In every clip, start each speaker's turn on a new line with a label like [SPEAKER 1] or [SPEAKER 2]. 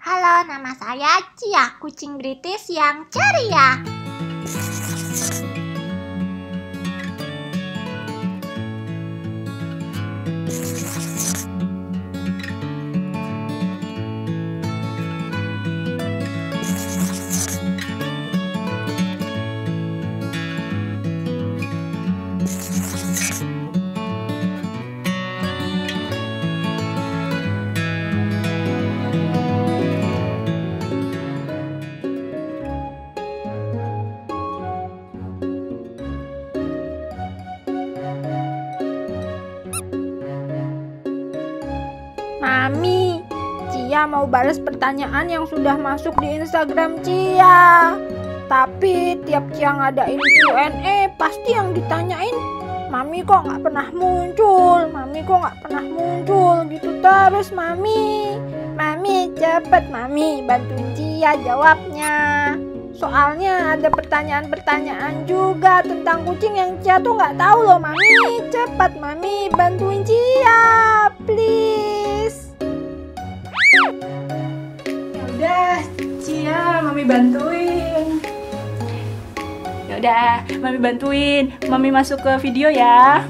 [SPEAKER 1] Halo, nama saya Cia, kucing British yang ceria.
[SPEAKER 2] Mami, Cia mau balas pertanyaan yang sudah masuk di Instagram Cia. Tapi tiap Cia ngadain Q&A, pasti yang ditanyain, Mami kok nggak pernah muncul? Mami kok nggak pernah muncul? Gitu terus, Mami. Mami, cepet Mami, bantuin Cia jawabnya. Soalnya ada pertanyaan-pertanyaan juga tentang kucing yang Cia tuh nggak tahu loh, Mami. Cepat, Mami, bantuin Cia, please.
[SPEAKER 3] Yaudah, Cia, Mami bantuin. Yaudah, Mami bantuin. Mami masuk ke video ya.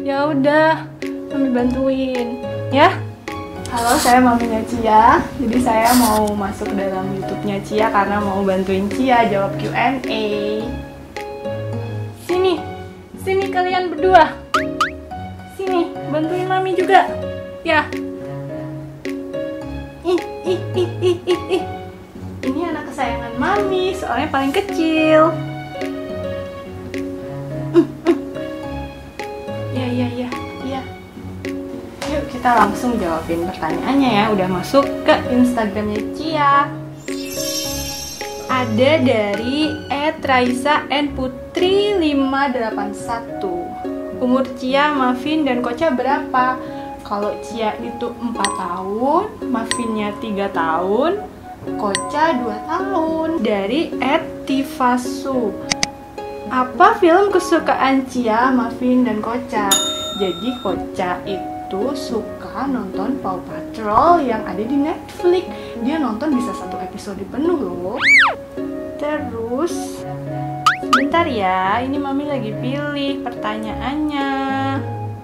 [SPEAKER 3] Ya udah, Mami bantuin ya. Halo, saya maminya Cia. Jadi saya mau masuk dalam YouTube-nya Cia karena mau bantuin Cia jawab Q&A. Sini kalian berdua. Sini, bantuin Mami juga. Ya. Ini anak kesayangan Mami, soalnya paling kecil. Ya. Yuk kita langsung jawabin pertanyaannya ya. Udah masuk ke Instagramnya Cia. Ada dari @raisa_n_putri581. Umur Cia, Muffin, dan Koca berapa? Kalau Cia itu 4 tahun, Muffinnya 3 tahun, Koca 2 tahun. Dari @tifasu. Apa film kesukaan Cia, Muffin, dan Koca? Jadi Koca itu suka nonton Paw Patrol yang ada di Netflix. Dia nonton bisa 1 episode penuh loh. Terus, sebentar ya, ini Mami lagi pilih pertanyaannya.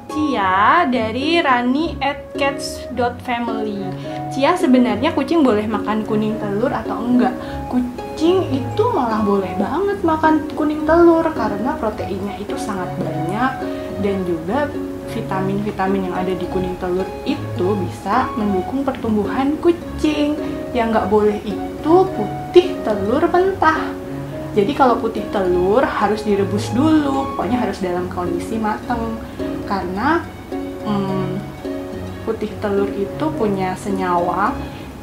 [SPEAKER 3] Cia dari rani@cats.family. Cia, sebenarnya kucing boleh makan kuning telur atau enggak? Kucing itu malah boleh banget makan kuning telur karena proteinnya itu sangat banyak dan juga vitamin-vitamin yang ada di kuning telur itu bisa mendukung pertumbuhan kucing. Yang nggak boleh itu putih telur mentah. Jadi kalau putih telur harus direbus dulu, pokoknya harus dalam kondisi matang. Karena putih telur itu punya senyawa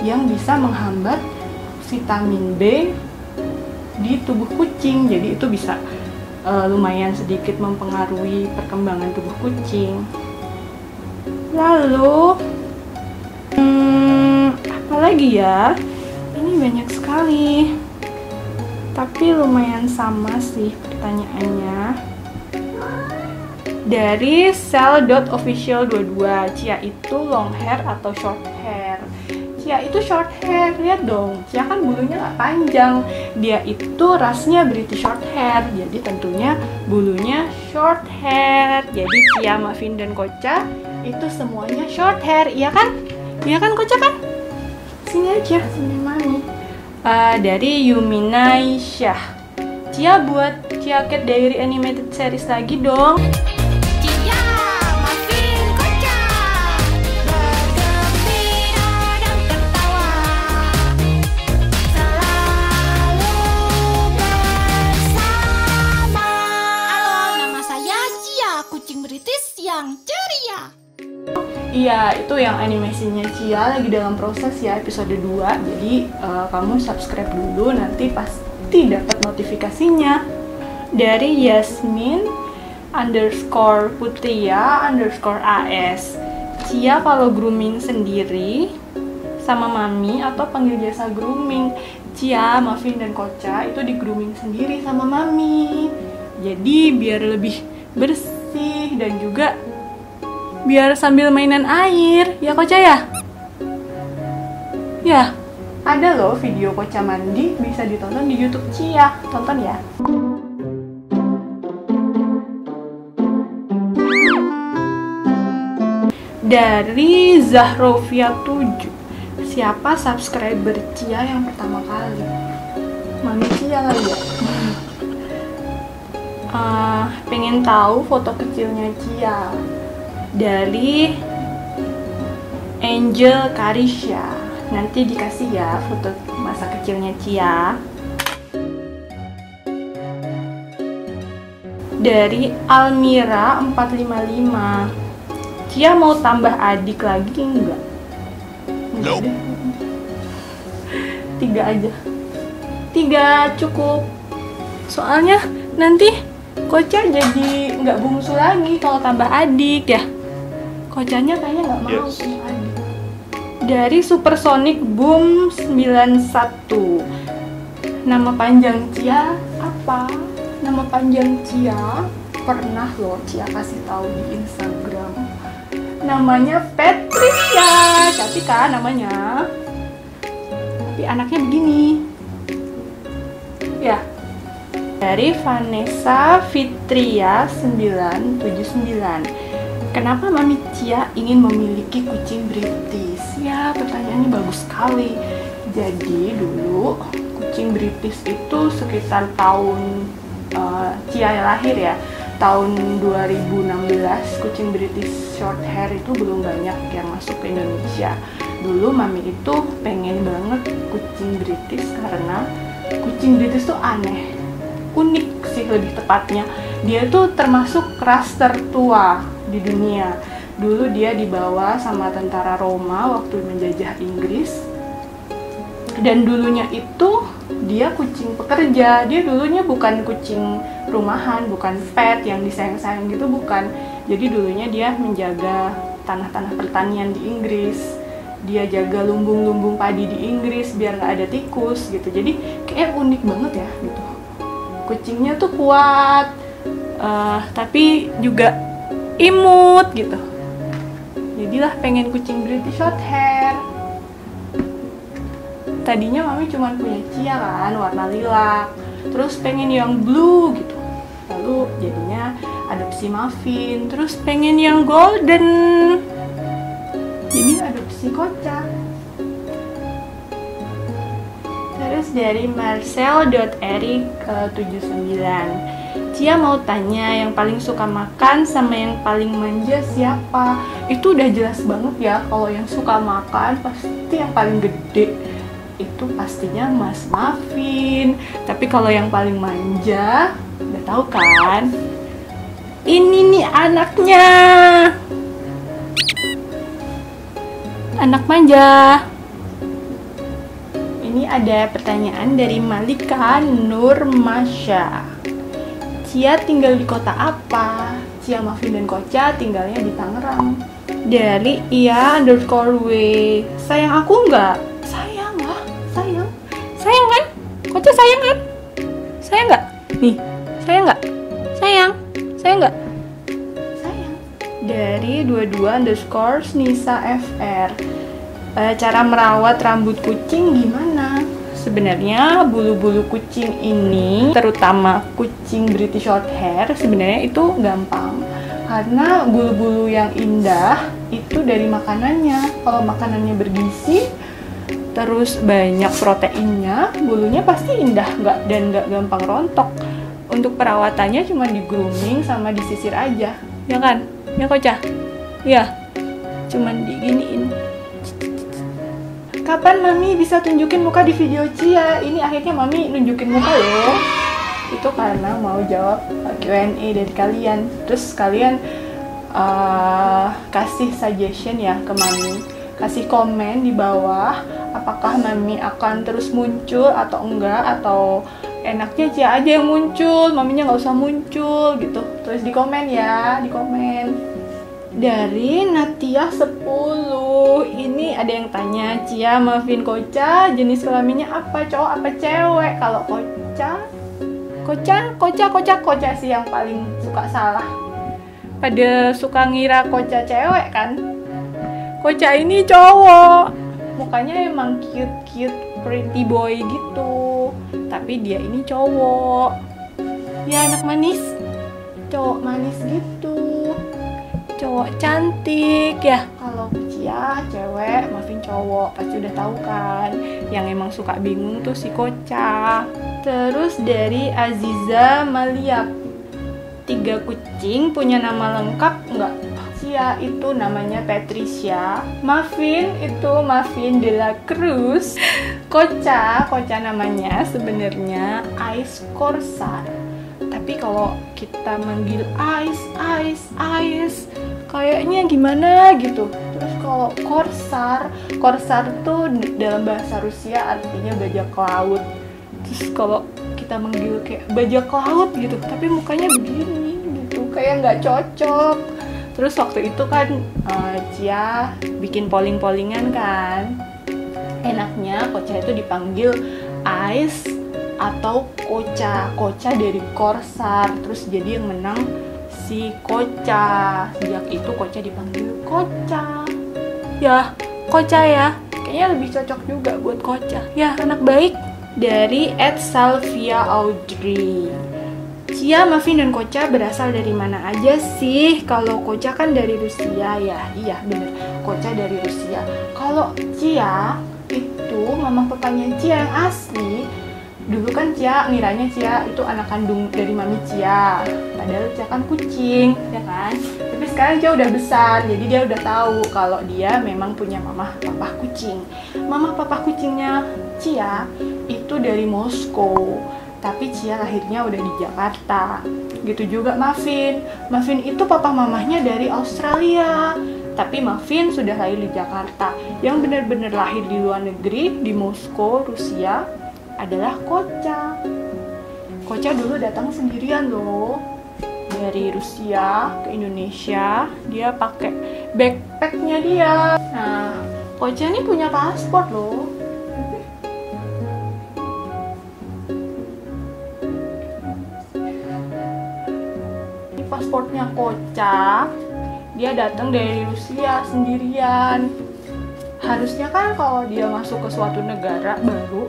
[SPEAKER 3] yang bisa menghambat vitamin B di tubuh kucing. Jadi itu bisa lumayan sedikit mempengaruhi perkembangan tubuh kucing. Lalu apa lagi ya? Ini banyak sekali, tapi lumayan sama sih pertanyaannya. Dari cell.official22, Cia itu long hair atau short hair? Cia itu short hair, lihat dong, Cia kan bulunya nggak panjang. Dia itu rasnya British short hair, jadi tentunya bulunya short hair. Jadi Cia, Muffin, dan Koca itu semuanya short hair, iya kan? Iya kan Koca kan? Sini aja, sini Mami. Dari Yuminai Syah. Cia buat Cia Cat Diary Animated Series lagi dong.
[SPEAKER 1] Yang ceria.
[SPEAKER 3] Iya, itu yang animasinya Cia lagi dalam proses ya, episode 2. Jadi kamu subscribe dulu, nanti pasti dapat notifikasinya. Dari Yasmin_Putria_AS. Cia kalau grooming sendiri sama Mami atau panggil jasa grooming? Cia, Muffin, dan Kocha itu di grooming sendiri sama Mami. Jadi biar lebih bersih dan juga biar sambil mainan air, ya Kocha ya? Ya, ada loh video Kocha mandi, bisa ditonton di YouTube Cia. Tonton ya. Dari Zahrovia 7. Siapa subscriber Cia yang pertama kali? Mami Cia kali ya? Pengen tahu foto kecilnya Cia. Dari Angel Karisha. Nanti dikasih ya foto masa kecilnya Cia. Dari Almira 455. Cia mau tambah adik lagi enggak? Enggak deh. 3 aja. 3 cukup. Soalnya nanti Kocha jadi nggak bungsu lagi kalau tambah adik ya. Kochanya kayaknya nggak mau punya adik. Dari Supersonic Boom 91. Nama panjang Cia apa? Nama panjang Cia pernah loh Cia kasih tahu di Instagram. Namanya Patricia, cantik kan namanya. Tapi anaknya begini. Ya. Dari Vanessa Fitria 979. Kenapa Mami Cia ingin memiliki kucing British? Ya, pertanyaannya bagus sekali. Jadi dulu kucing British itu sekitar tahun Cia lahir ya. Tahun 2016 kucing British short hair itu belum banyak yang masuk ke Indonesia. Dulu Mami itu pengen banget kucing British karena kucing British tuh aneh, unik sih lebih tepatnya. Dia tuh termasuk ras tertua di dunia. Dulu dia dibawa sama tentara Roma waktu menjajah Inggris. Dan dulunya itu dia kucing pekerja. Dia dulunya bukan kucing rumahan, bukan pet yang disayang-sayang gitu, bukan. Jadi dulunya dia menjaga tanah-tanah pertanian di Inggris. Dia jaga lumbung-lumbung padi di Inggris biar nggak ada tikus gitu. Jadi kayak unik banget ya gitu. Kucingnya tuh kuat, tapi juga imut gitu. Jadilah pengen kucing British short hair. Tadinya Mami cuma punya Cia kan, warna lilac. Terus pengen yang blue gitu. Lalu jadinya adopsi Muffin. Terus pengen yang golden. Jadi adopsi Kocha. Terus dari Marcel.eric79. Cia mau tanya yang paling suka makan sama yang paling manja siapa? Itu udah jelas banget ya, kalau yang suka makan pasti yang paling gede. Itu pastinya Mas Muffin. Tapi kalau yang paling manja, udah tahu kan? Ini nih anaknya. Anak manja. Ini ada pertanyaan dari Malika Nurmasya. Cia tinggal di kota apa? Cia, Muffin, dan Kocha tinggalnya di Tangerang. Dari Ia_W. Sayang aku nggak? Sayang lah, sayang. Sayang kan? Kocha sayang kan? Sayang nggak? Nih, sayang nggak? Sayang. Sayang nggak? Sayang. Dari 22_Nisa_FR. Cara merawat rambut kucing gimana? Sebenarnya bulu-bulu kucing ini, terutama kucing British short hair, sebenarnya itu gampang. Karena bulu-bulu yang indah itu dari makanannya. Kalau makanannya bergizi, terus banyak proteinnya, bulunya pasti indah dan nggak gampang rontok. Untuk perawatannya cuma di grooming sama disisir aja, ya kan? Ya Kocha? Ya, cuman diginiin. Kapan Mami bisa tunjukin muka di video Cia? Ini akhirnya Mami nunjukin muka loh. Itu karena mau jawab Q&A dari kalian. Terus kalian kasih suggestion ya ke Mami. Kasih komen di bawah. Apakah Mami akan terus muncul atau enggak. Atau enaknya Cia aja yang muncul, Maminya nggak usah muncul gitu. Terus di komen ya, di komen. Dari Natia 10. Ini ada yang tanya, Cia, Muffin, Koca jenis kelaminnya apa, cowok apa cewek? Kalau Koca sih yang paling suka salah. Pada suka ngira Koca cewek kan? Koca ini cowok. Mukanya emang cute pretty boy gitu. Tapi dia ini cowok. Ya anak manis. Cowok manis gitu. Cowok cantik ya. Kalau Cia cewek, Muffin cowok, pasti udah tahu kan. Yang emang suka bingung tuh si Koca. Terus dari Aziza Malia, 3 kucing punya nama lengkap nggak? Cia itu namanya Patricia, Muffin itu Muffin de la Cruz, Koca namanya sebenarnya Ice Corsar. Tapi kalau kita manggil Ice kayaknya gimana gitu. Terus kalau Corsar tuh dalam bahasa Rusia artinya bajak laut. Terus kalau kita manggil kayak bajak laut gitu, tapi mukanya begini gitu, kayak nggak cocok. Terus waktu itu kan Cia bikin polling-pollingan kan, enaknya Koca itu dipanggil Ice atau Koca dari Corsar. Terus jadi yang menang si Koca. Sejak itu Koca dipanggil Koca. Ya, Koca ya. Kayaknya lebih cocok juga buat Koca. Ya, anak baik. Dari @Salvia Audrey. Cia, Muffin, dan Koca berasal dari mana aja sih? Kalau Koca kan dari Rusia ya. Iya, bener. Koca dari Rusia. Kalau Cia itu mama papanya Cia yang asli. Dulu kan Cia ngiranya Cia itu anak kandung dari mami Cia, padahal Cia kan kucing, ya kan? Tapi sekarang Cia udah besar, jadi dia udah tahu kalau dia memang punya mama papa kucing. Mama papa kucingnya Cia itu dari Moskow, tapi Cia lahirnya udah di Jakarta. Gitu juga Muffin. Muffin itu papa mamahnya dari Australia, tapi Muffin sudah lahir di Jakarta. Yang benar-benar lahir di luar negeri, di Moskow, Rusia, adalah Koca. Koca dulu datang sendirian loh dari Rusia ke Indonesia. Dia pakai backpacknya dia. Nah, Koca ini punya paspor loh. Ini paspornya Koca. Dia datang dari Rusia sendirian. Harusnya kan kalau dia masuk ke suatu negara baru,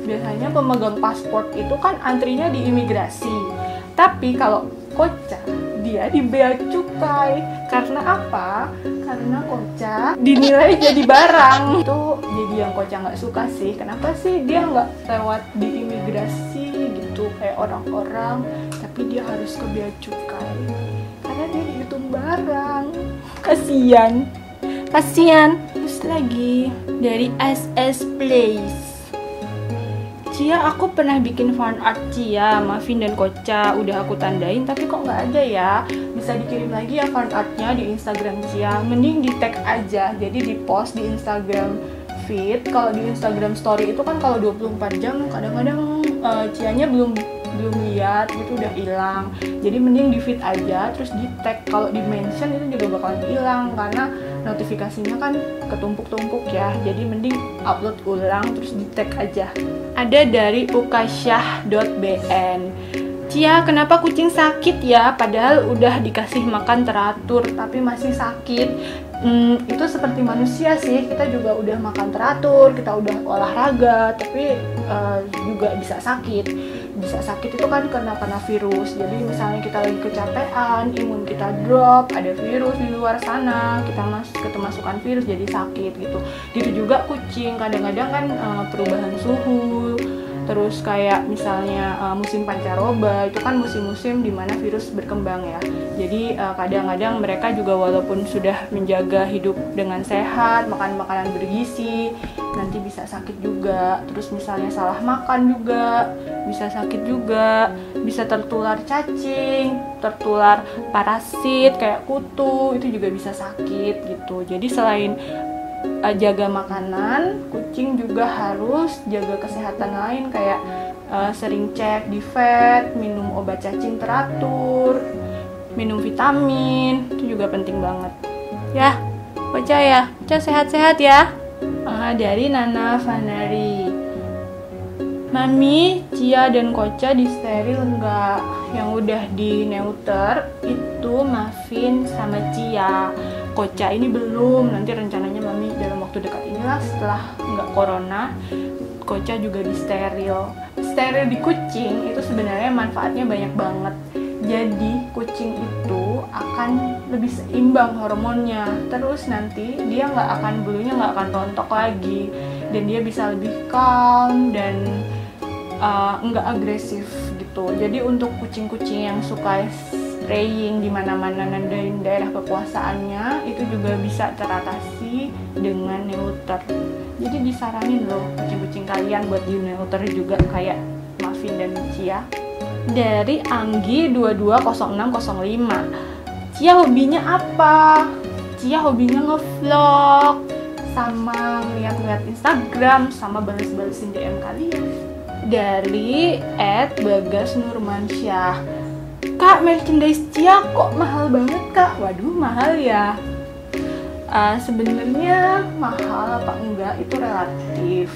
[SPEAKER 3] biasanya pemegang paspor itu kan antrinya di imigrasi. Tapi kalau Koca, dia di bea cukai. Karena apa? Karena Koca dinilai jadi barang. Itu jadi yang Koca nggak suka sih. Kenapa sih dia nggak lewat di imigrasi gitu kayak orang-orang, tapi dia harus ke bea cukai? Karena dia dihitung barang. Kasian. Terus lagi dari SS Place. Cia, aku pernah bikin fan art Cia, Muffin, dan Koca. Udah aku tandain, tapi kok nggak ada ya? Bisa dikirim lagi ya fan artnya di Instagram Cia. Mending di tag aja, jadi di post di Instagram feed. Kalau di Instagram story itu kan kalau 24 jam kadang-kadang Cianya belum lihat gitu, udah hilang. Jadi mending di feed aja, terus di tag. Kalau di mention itu juga bakalan hilang karena notifikasinya kan ketumpuk-tumpuk ya. Jadi mending upload ulang terus di tag aja. Ada dari ukasyah.bn. Cia, kenapa kucing sakit ya? Padahal udah dikasih makan teratur tapi masih sakit. Itu seperti manusia sih, kita juga udah makan teratur, kita udah olahraga, tapi juga bisa sakit. Bisa sakit itu kan karena virus. Jadi misalnya kita lagi kecapean, imun kita drop, ada virus di luar sana, kita kemasukan virus jadi sakit gitu. Gitu juga kucing, kadang-kadang kan perubahan suhu, terus kayak misalnya musim pancaroba, itu kan musim-musim dimana virus berkembang ya. Jadi kadang-kadang mereka juga walaupun sudah menjaga hidup dengan sehat, makan makanan bergizi, nanti bisa sakit juga. Terus misalnya salah makan juga bisa sakit juga, bisa tertular cacing, tertular parasit kayak kutu, itu juga bisa sakit gitu. Jadi selain jaga makanan, kucing juga harus jaga kesehatan lain kayak sering cek di vet, minum obat cacing teratur, minum vitamin, itu juga penting banget. Ya, Koca ya, Koca sehat-sehat ya. Dari Nana Fanari. Mami, Cia dan Koca disteril enggak? Yang udah di neuter itu Muffin sama Cia. Koca ini belum, nanti rencananya Mami dalam waktu dekat inilah setelah enggak corona, Koca juga disteril. Steril di kucing itu sebenarnya manfaatnya banyak banget. Jadi kucing itu akan lebih seimbang hormonnya. Terus nanti dia bulunya nggak akan rontok lagi, dan dia bisa lebih calm dan nggak agresif gitu. Jadi untuk kucing-kucing yang suka straying di mana-mana nandain daerah kekuasaannya, itu juga bisa teratasi dengan neuter. Jadi disaranin loh kucing-kucing kalian buat di neuter juga kayak Muffin dan Cia. Dari Anggi 220605. Cia hobinya apa? Cia hobinya ngevlog sama ngeliat-ngeliat Instagram sama bales-balesin DM kalian. Dari @bagasnurmansyah. Kak, merchandise Cia kok mahal banget kak? Waduh, mahal ya. Sebenarnya mahal apa enggak itu relatif.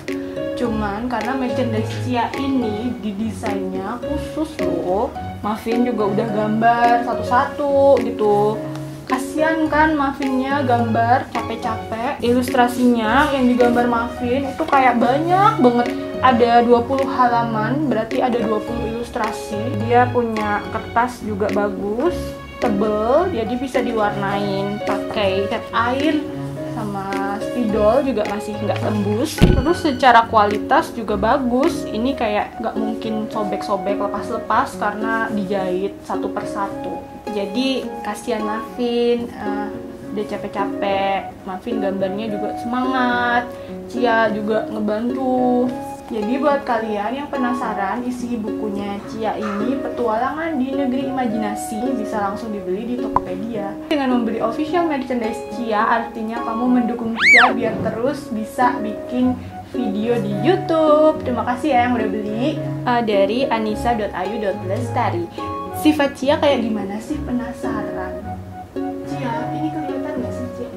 [SPEAKER 3] Cuman karena merchandise Cia ini didesainnya khusus loh. Muffin juga udah gambar satu-satu gitu. Kasian kan Muffinnya gambar capek-capek. Ilustrasinya yang digambar Muffin itu kayak banyak banget. Ada 20 halaman, berarti ada 20 ilustrasi. Dia punya kertas juga bagus, tebel, jadi bisa diwarnain pakai cat air sama spidol juga masih nggak tembus. Terus secara kualitas juga bagus. Ini kayak nggak mungkin sobek-sobek, lepas-lepas karena dijahit satu persatu. Jadi kasihan Muffin, dia capek-capek. Muffin gambarnya juga semangat, Cia juga ngebantu. Jadi buat kalian yang penasaran isi bukunya Cia ini, Petualangan di Negeri Imajinasi, bisa langsung dibeli di Tokopedia. Dengan membeli official merchandise Cia, artinya kamu mendukung Cia biar terus bisa bikin video di YouTube. Terima kasih ya yang udah beli. Dari anissa.ayu.lestari. Sifat Cia kayak gimana sih? Penasaran. Cia, ini kelihatan nggak sih Cia?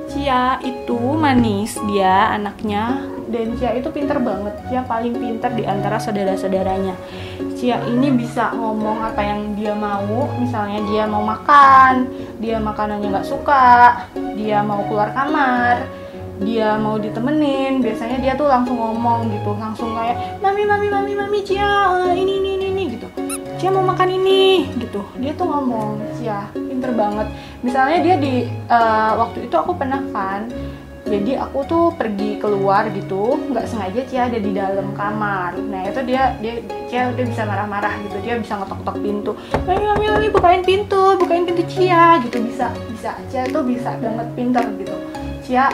[SPEAKER 3] Cia itu manis, dia anaknya. Dan Cia itu pinter banget, Cia paling pinter di antara saudara-saudaranya. Cia ini bisa ngomong apa yang dia mau, misalnya dia mau makan, dia makanannya nggak suka, dia mau keluar kamar, dia mau ditemenin, biasanya dia tuh langsung ngomong gitu, langsung kayak mami Cia ini gitu, Cia mau makan ini gitu, dia tuh ngomong. Cia pinter banget. Misalnya dia di waktu itu aku pernah kan, jadi aku tuh pergi keluar gitu, nggak sengaja Cia ada di dalam kamar. Nah itu Cia udah bisa marah-marah gitu, dia bisa ngetok-tok pintu, mami bukain pintu Cia gitu, bisa Cia tuh bisa banget pinter gitu. Cia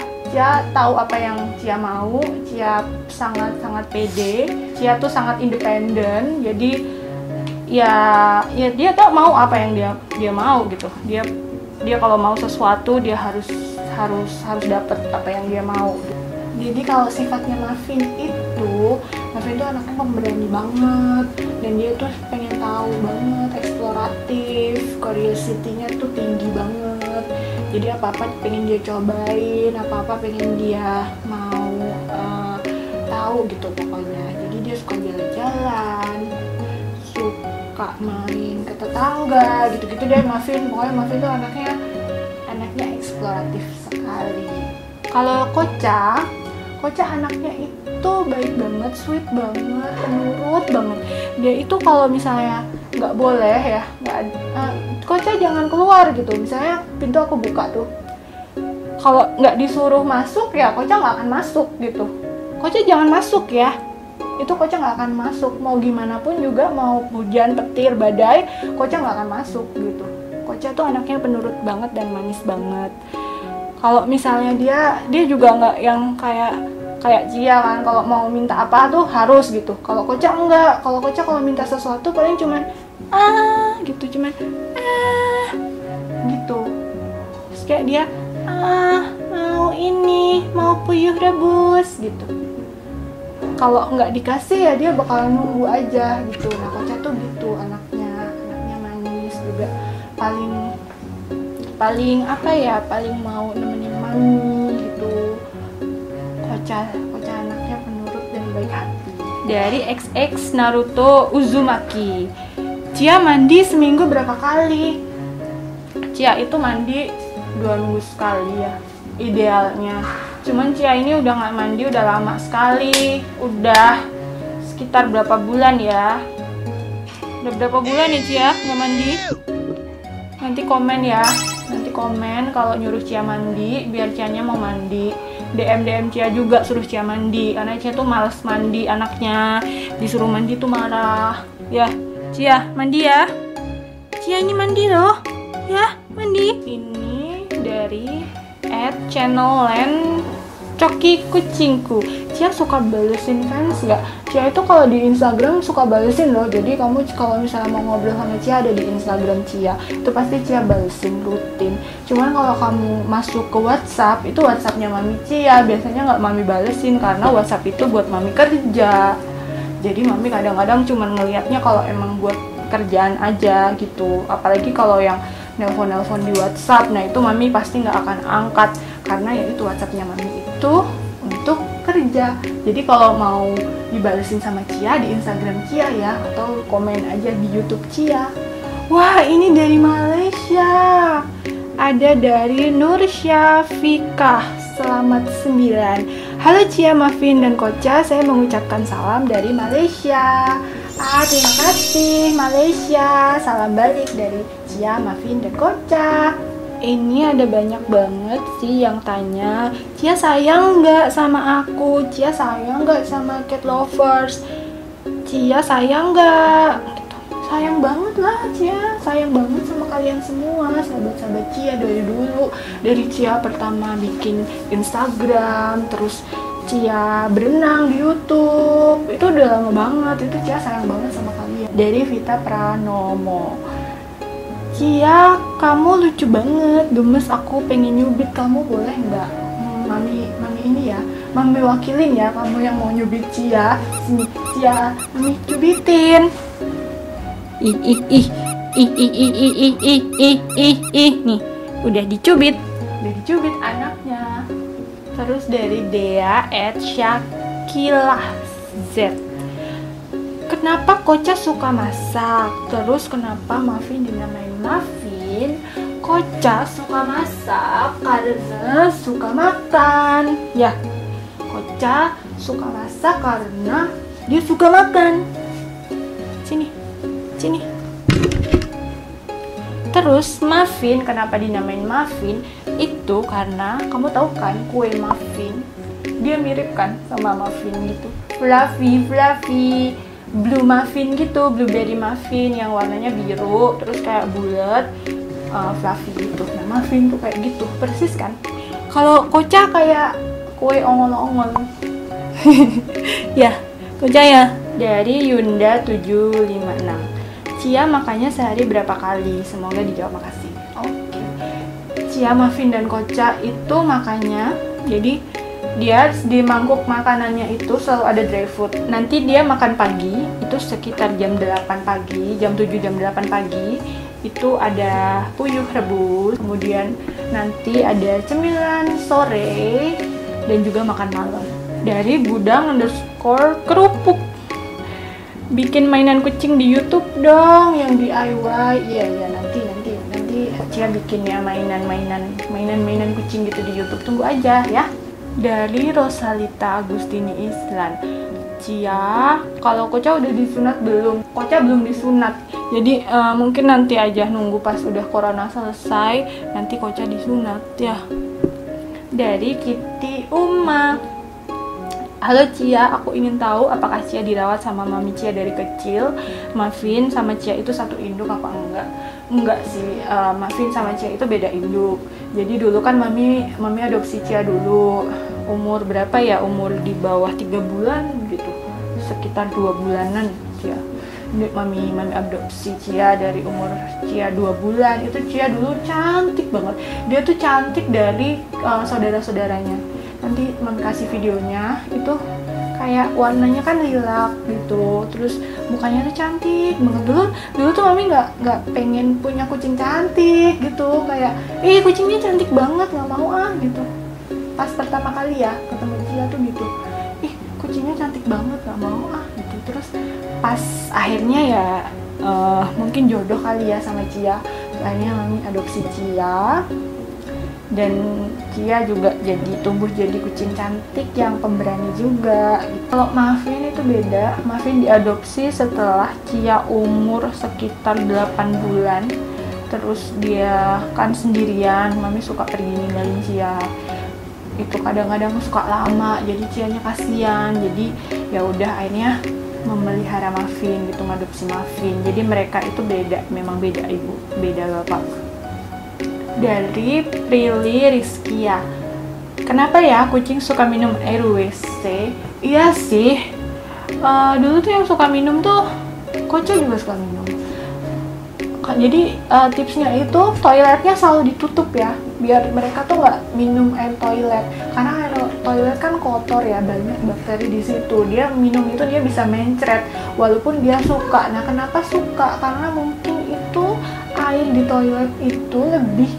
[SPEAKER 3] tahu apa yang Cia mau, Cia sangat pede, Cia tuh sangat independen. Jadi ya dia tuh mau apa yang dia mau gitu. Dia kalau mau sesuatu dia harus dapet apa yang dia mau. Jadi kalau sifatnya Muffin itu anaknya pemberani banget, dan dia tuh pengen tahu banget, eksploratif, curiosity-nya tuh tinggi banget. Jadi apa-apa pengen dia cobain, apa-apa pengen dia mau tahu gitu pokoknya. Jadi dia suka jalan-jalan, suka main ke tetangga gitu-gitu deh Muffin. Pokoknya Muffin tuh anaknya eksploratif sekali. Kalau Koca anaknya itu baik banget, sweet banget, penurut banget. Dia itu kalau misalnya nggak boleh ya, Koca jangan keluar gitu. Misalnya pintu aku buka tuh, kalau nggak disuruh masuk ya Koca nggak akan masuk gitu. Koca jangan masuk ya, itu Koca nggak akan masuk. Mau gimana pun juga, mau hujan, petir, badai, Koca nggak akan masuk gitu. Koca tuh anaknya penurut banget dan manis banget. Kalau misalnya dia juga nggak yang kayak Cia kan, kalau mau minta apa tuh harus gitu. Kalau Koca enggak. Kalau Koca kalau minta sesuatu paling cuman gitu, gitu. Terus kayak dia mau ini, mau puyuh rebus gitu. Kalau nggak dikasih ya dia bakal nunggu aja gitu. Nah Koca tuh gitu anaknya manis. juga paling apa ya, paling mau nemenin mami gitu. Koca anaknya penurut dan baik hati. Dari XX Naruto Uzumaki. Cia mandi seminggu berapa kali? Cia itu mandi 2 minggu sekali ya idealnya. Cuman Cia ini udah nggak mandi udah lama sekali. Udah sekitar berapa bulan ya? Udah berapa bulan ya Cia nggak mandi? Nanti komen ya. Nanti komen kalau nyuruh Cia mandi, biar Cianya mau mandi. DM Cia juga suruh Cia mandi, karena Cia tuh males mandi anaknya. Disuruh mandi tuh marah. Ya, Cia mandi ya. Cia ini mandi loh. Ya, mandi. Ini dari @channelland Coki Kucingku. Cia suka balesin fans gak? Cia itu kalau di Instagram suka balesin loh. Jadi kamu kalau misalnya mau ngobrol sama Cia ada di Instagram Cia, itu pasti Cia balesin rutin. Cuman kalau kamu masuk ke WhatsApp, itu WhatsAppnya Mami Cia, biasanya nggak Mami balesin karena WhatsApp itu buat Mami kerja. Jadi Mami kadang-kadang cuman ngelihatnya kalau emang buat kerjaan aja gitu. Apalagi kalau yang nelpon di WhatsApp, nah itu Mami pasti nggak akan angkat karena ya itu WhatsAppnya Mami itu untuk kerja. Jadi kalau mau dibalesin sama Cia di Instagram Cia ya, atau komen aja di YouTube Cia. Wah, ini dari Malaysia. Ada dari Nur Syafikah. Selamat 9. Halo Cia, Mafin dan Koca, saya mengucapkan salam dari Malaysia. Terima kasih Malaysia. Salam balik dari Cia, Mafin dan Koca. Ini ada banyak banget sih yang tanya, Cia sayang nggak sama aku? Cia sayang nggak sama cat lovers? Cia sayang nggak? Gitu. Sayang banget lah Cia, sayang banget sama kalian semua, sahabat-sahabat Cia dari dulu. Dari Cia pertama bikin Instagram, terus Cia berenang di YouTube, itu udah lama banget, itu Cia sayang banget sama kalian. Dari Vita Pranomo. Cia, kamu lucu banget, gemes aku pengen nyubit kamu, boleh nggak? Mami ini ya, Mami wakilin ya, kamu yang mau nyubit Cia. Sini, Cia, Mami cubitin. Ih, nih, udah dicubit anaknya. Terus dari Dea @Syakilah Z. Kenapa Koca suka masak? Terus kenapa Mafin dinamain Mafin? Koca suka masak karena suka makan. Ya, Koca suka masak karena dia suka makan. Sini. Terus Muffin, kenapa dinamain Muffin? Itu karena kamu tahu kan kue muffin, dia mirip kan sama muffin gitu, fluffy, blue muffin gitu, blueberry muffin yang warnanya biru, terus kayak bulat, fluffy gitu. Nah muffin tuh kayak gitu, persis kan. Kalau Koca kayak kue ongol-ongol. Ya, Koca ya. Dari Yunda 756. Cia makannya sehari berapa kali? Semoga dijawab, makasih. Oke. Cia, Mafin, dan Koca itu makannya, jadi dia di mangkuk makanannya itu selalu ada dry food. Nanti dia makan pagi, itu sekitar jam 8 pagi, jam 7, jam 8 pagi, itu ada puyuh rebus, kemudian nanti ada cemilan sore, dan juga makan malam. Dari Budang_kerupuk. Bikin mainan kucing di YouTube dong, yang DIY. Iya nanti Cia bikin ya mainan kucing gitu di YouTube, tunggu aja ya. Dari Rosalita Agustini Islan. Cia, kalau Koca udah disunat belum? Koca belum disunat, jadi mungkin nanti aja, nunggu pas udah corona selesai, nanti Koca disunat ya. Dari Kitty Uma. Halo Cia, aku ingin tahu apakah Cia dirawat sama Mami Cia dari kecil? Mafin sama Cia itu satu induk apa enggak? Enggak sih, Mafin sama Cia itu beda induk. Jadi dulu kan Mami adopsi Cia dulu. Umur berapa ya? Umur di bawah 3 bulan gitu. Sekitar 2 bulanan Cia. Mami adopsi Cia dari umur Cia 2 bulan. Itu Cia dulu cantik banget. Dia tuh cantik dari saudara-saudaranya. Nanti Mami kasih videonya, itu kayak warnanya kan lilac gitu, terus mukanya tuh cantik banget. Dulu tuh mami nggak pengen punya kucing cantik gitu, kayak kucingnya cantik banget, nggak mau gitu. Pas pertama kali ya ketemu Cia tuh gitu, kucingnya cantik banget, nggak mau gitu. Terus pas akhirnya ya mungkin jodoh kali ya sama Cia, akhirnya mami adopsi Cia. Dan Cia juga tumbuh jadi kucing cantik yang pemberani juga. Kalau Muffin itu beda. Muffin diadopsi setelah Cia umur sekitar 8 bulan. Terus dia kan sendirian, mami suka pergi ninggalin Cia. Itu kadang-kadang suka lama, jadi Cianya kasihan. Jadi ya udah akhirnya memelihara Muffin gitu, ngadopsi Muffin. Jadi mereka itu beda, memang beda ibu, beda bapak. Dari Prilly Rizkia, kenapa ya kucing suka minum air WC? Iya sih, dulu tuh yang suka minum tuh Koca juga suka minum. Jadi tipsnya itu toiletnya selalu ditutup ya, biar mereka tuh nggak minum air toilet, karena air toilet kan kotor ya, banyak bakteri di situ. Dia minum itu dia bisa mencret walaupun dia suka. Nah kenapa suka? Karena mungkin itu air di toilet itu lebih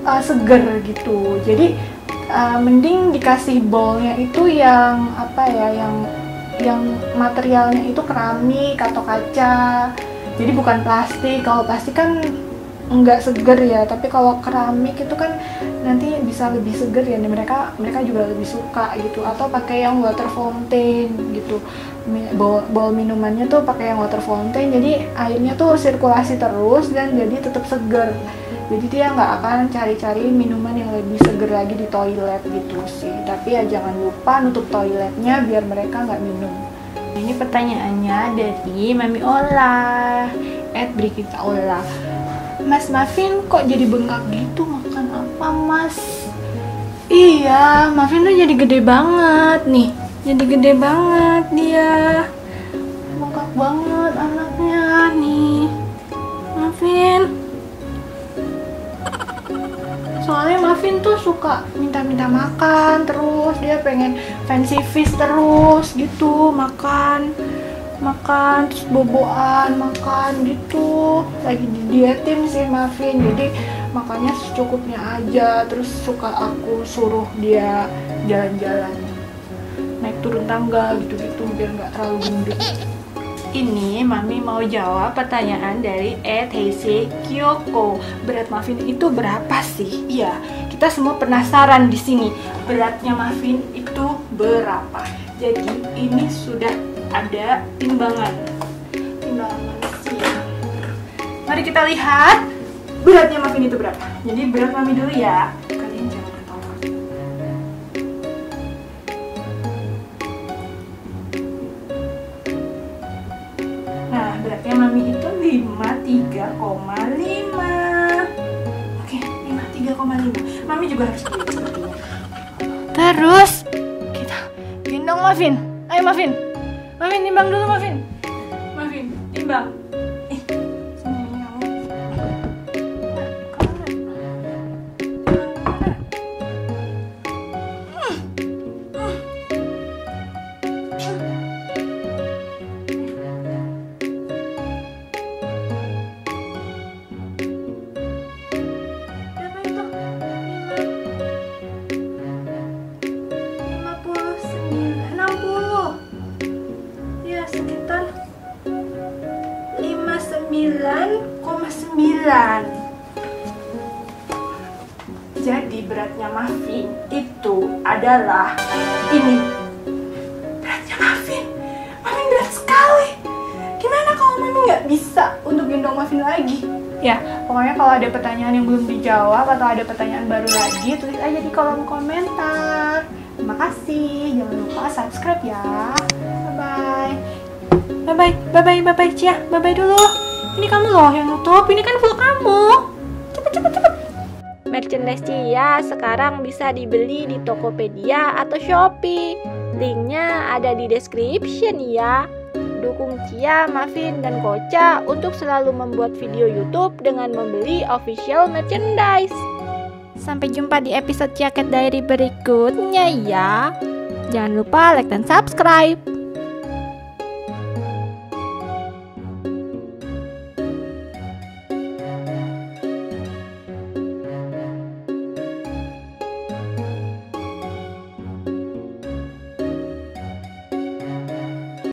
[SPEAKER 3] seger gitu. Jadi mending dikasih bowlnya itu yang apa ya, yang materialnya itu keramik atau kaca. Jadi bukan plastik. Kalau plastik kan nggak seger ya, tapi kalau keramik itu kan nanti bisa lebih seger ya. Mereka juga lebih suka gitu. Atau pakai yang water fountain gitu. Bowl minumannya tuh pakai yang water fountain, jadi airnya tuh sirkulasi terus dan jadi tetap seger. Jadi dia nggak akan cari-cari minuman yang lebih seger lagi di toilet gitu sih. Tapi ya jangan lupa nutup toiletnya biar mereka nggak minum. Ini pertanyaannya dari Mami Ola, @Brigita Ola. Mas Muffin kok jadi bengkak gitu, makan apa Mas? Iya, Muffin tuh jadi gede banget nih. Jadi gede banget dia. Bengkak banget anaknya nih. Muffin. Soalnya Muffin tuh suka minta-minta makan terus, dia pengen fancy feast terus gitu, makan terus boboan, makan gitu. Lagi didietin sih Muffin, jadi makannya secukupnya aja. Terus suka aku suruh dia jalan-jalan, naik turun tangga gitu-gitu biar nggak terlalu gendut. Ini Mami mau jawab pertanyaan dari @Heisei Kyoko. Berat Muffin itu berapa sih? Iya, kita semua penasaran di sini. Beratnya Muffin itu berapa? Jadi ini sudah ada timbangan manusia. Mari kita lihat beratnya Muffin itu berapa. Jadi berat Mami dulu ya. Kalian jangan ketawa. Nah, beratnya Mami itu 53,5. Oke, 53,5. Mami juga harus lihat sepertinya. Terus kita gendong Muffin. Ayo Muffin. Muffin timbang dulu Muffin. Muffin, timbang. Sini kamu. Sekitar 59,9. Jadi beratnya Muffin itu adalah ini. Beratnya Muffin berat sekali. Gimana kalau Mami nggak bisa untuk gendong Muffin lagi? Ya, pokoknya kalau ada pertanyaan yang belum dijawab atau ada pertanyaan baru lagi, tulis aja di kolom komentar. Terima kasih. Jangan lupa subscribe ya. Bye-bye. Bye-bye Cia. Bye-bye dulu. Ini kamu loh yang nutup. Ini kan vlog kamu. Cepet.
[SPEAKER 2] Merchandise Cia sekarang bisa dibeli di Tokopedia atau Shopee. Linknya ada di description ya. Dukung Cia, Muffin, dan Koca untuk selalu membuat video YouTube dengan membeli official merchandise. Sampai jumpa di episode Cia Cat Diary berikutnya ya. Jangan lupa like dan subscribe.